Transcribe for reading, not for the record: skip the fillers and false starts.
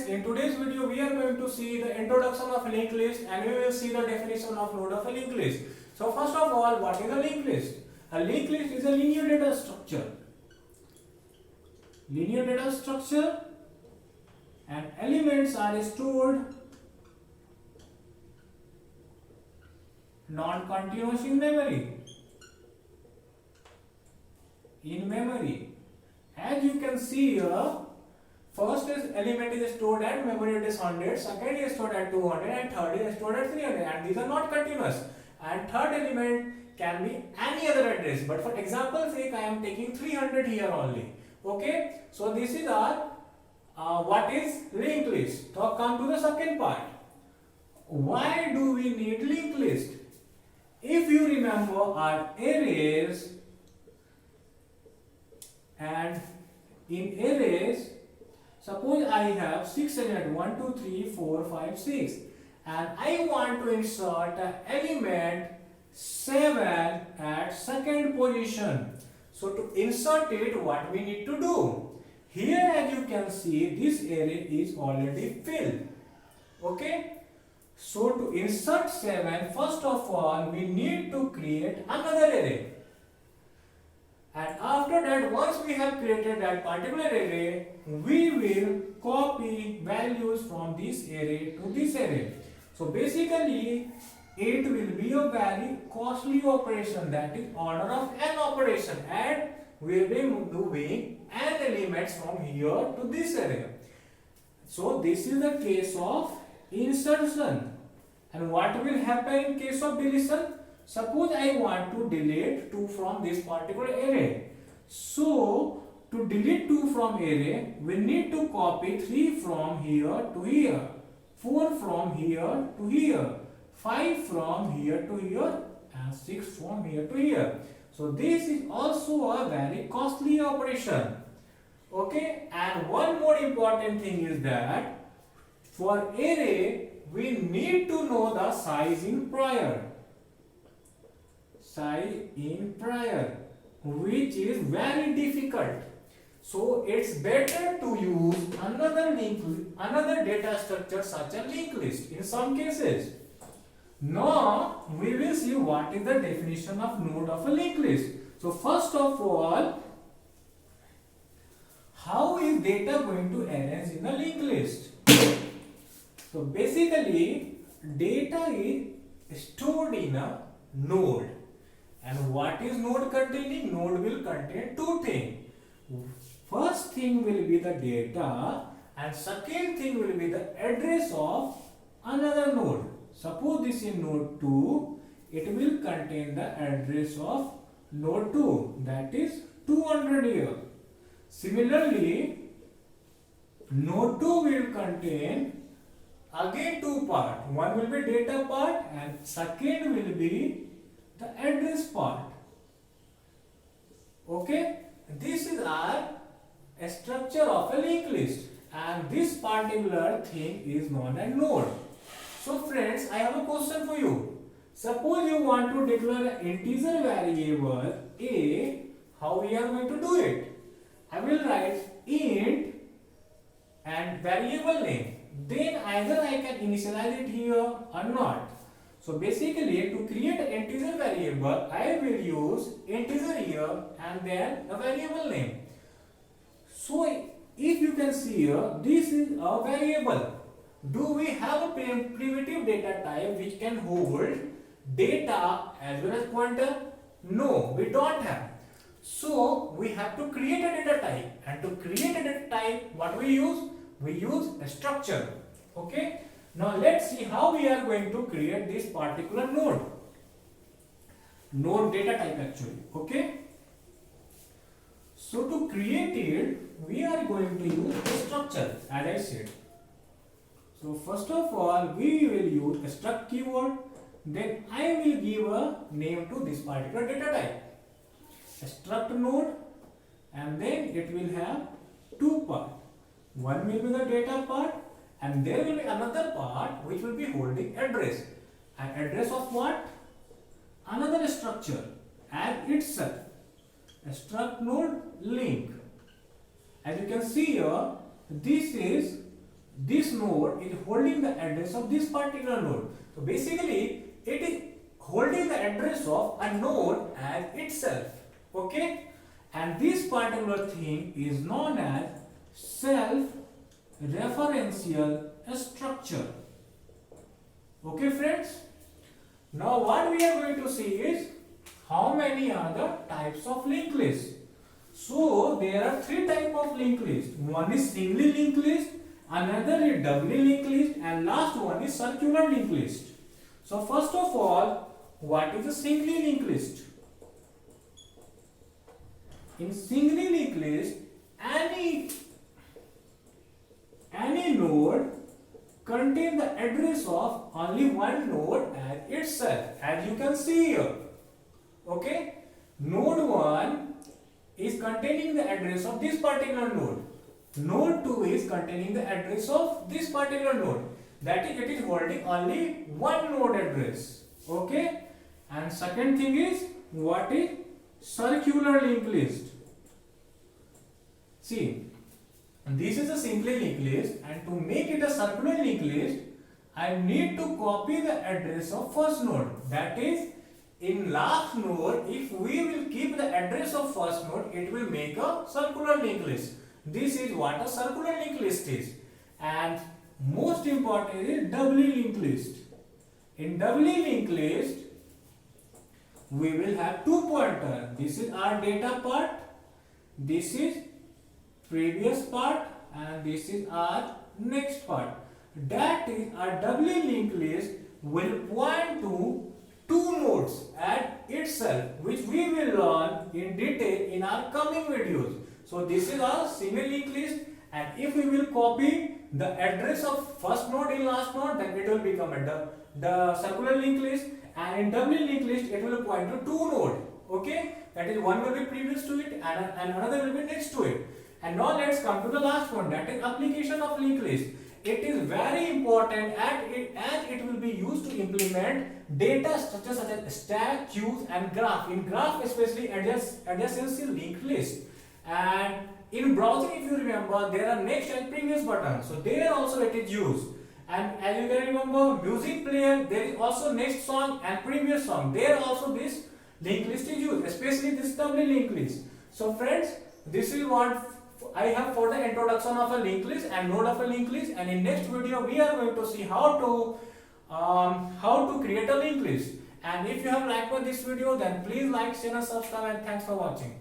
in today's video we are going to see the introduction of linked list and we will see the definition of node of a linked list. So first of all, what is a linked list? A linked list is a linear data structure. Linear data structure and elements are stored non-continuous in memory. As you can see here, first element is stored at memory, it is 100, second is stored at 200 and third is stored at 300, and these are not continuous. And third element can be any other address, but for example sake I am taking 300 here only. Okay, so this is our what is linked list. So come to the second part. Why do we need linked list? If you remember our arrays, and in arrays, suppose I have 6 elements 1, 2, 3, 4, 5, 6, and I want to insert an element 7 at second position. So to insert it, what we need to do? Here as you can see, this array is already filled. Okay. So to insert 7, first of all, we need to create another array. And after that, once we have created that particular array, we will copy values from this array to this array. So basically, it will be a very costly operation, that is order of n operation, and we will be moving n elements from here to this array. So this is the case of insertion. And what will happen in case of deletion? Suppose I want to delete 2 from this particular array. So to delete 2 from array, we need to copy 3 from here to here, 4 from here to here, 5 from here to here, and 6 from here to here. So this is also a very costly operation. Okay, and one more important thing is that for array we need to know the size in prior, which is very difficult. So it's better to use another data structure such as linked list in some cases. Now we will see what is the definition of node of a linked list. So first of all, how is data going to arrange in a linked list? So basically, data is stored in a node. And what is node containing? Node will contain two things. First thing will be the data, and second thing will be the address of another node. Suppose this is node 2, it will contain the address of node 2, that is 200 here. Similarly, node 2 will contain again two parts. One will be data part and second will be the address part. Okay, this is our structure of a linked list, and this particular thing is known as node. So friends, I have a question for you. Suppose you want to declare an integer variable a, how we are going to do it? I will write int and variable name. Then either I can initialize it here or not. So basically, to create an integer variable, I will use integer here and then a variable name. So if you can see here, this is a variable. Do we have a primitive data type which can hold data as well as pointer? No, we don't have. So we have to create a data type, and to create a data type, what we use? We use a structure. Okay. Now let's see how we are going to create this particular node data type actually. Okay. So to create it, we are going to use a structure as I said. So first of all, we will use a struct keyword. Then I will give a name to this particular data type. A struct node, and then it will have two parts. One will be the data part, and there will be another part which will be holding address. An address of what? Another structure as itself. A struct node link. As you can see here, this is this node is holding the address of this particular node. So basically it is holding the address of a node as itself. Okay, and this particular thing is known as self-referential structure. Okay friends, now what we are going to see is how many are the types of linked list. So there are three types of linked list. One is singly linked list, another is doubly linked list, and last one is circular linked list. So first of all, what is a singly linked list? In singly linked list, any node contains the address of only one node as itself, as you can see here. Okay, node 1 is containing the address of this particular node. Node 2 is containing the address of this particular node. That is, it is holding only one node address. Okay, and second thing is, what is circular linked list? See, this is a simply linked list, and to make it a circular linked list, I need to copy the address of first node. That is, in last node, if we will keep the address of first node, it will make a circular linked list. This is what a circular linked list is. And most important is doubly linked list. In doubly linked list, we will have two pointers. This is our data part, this is previous part, and this is our next part. That is, our doubly linked list will point to two nodes at itself, which we will learn in detail in our coming videos. So this is our single linked list, and if we will copy the address of first node in last node, then it will become the circular linked list, and in doubly linked list it will point to two nodes. Okay, that is, one will be previous to it and another will be next to it. And now let's come to the last one, that is application of linked list. It is very important as it will be used to implement data structures such as stack, queues, and graph. In graph especially adjacency linked list. And in browsing, if you remember, there are next and previous buttons. So there also it is used. And as you can remember, music player, there is also next song and previous song. There also this linked list is used, especially this doubly linked list. So friends, this is what I have for the introduction of a linked list and node of a linked list, and in next video we are going to see how to create a linked list. And if you have liked this video, then please like, share and subscribe, and thanks for watching.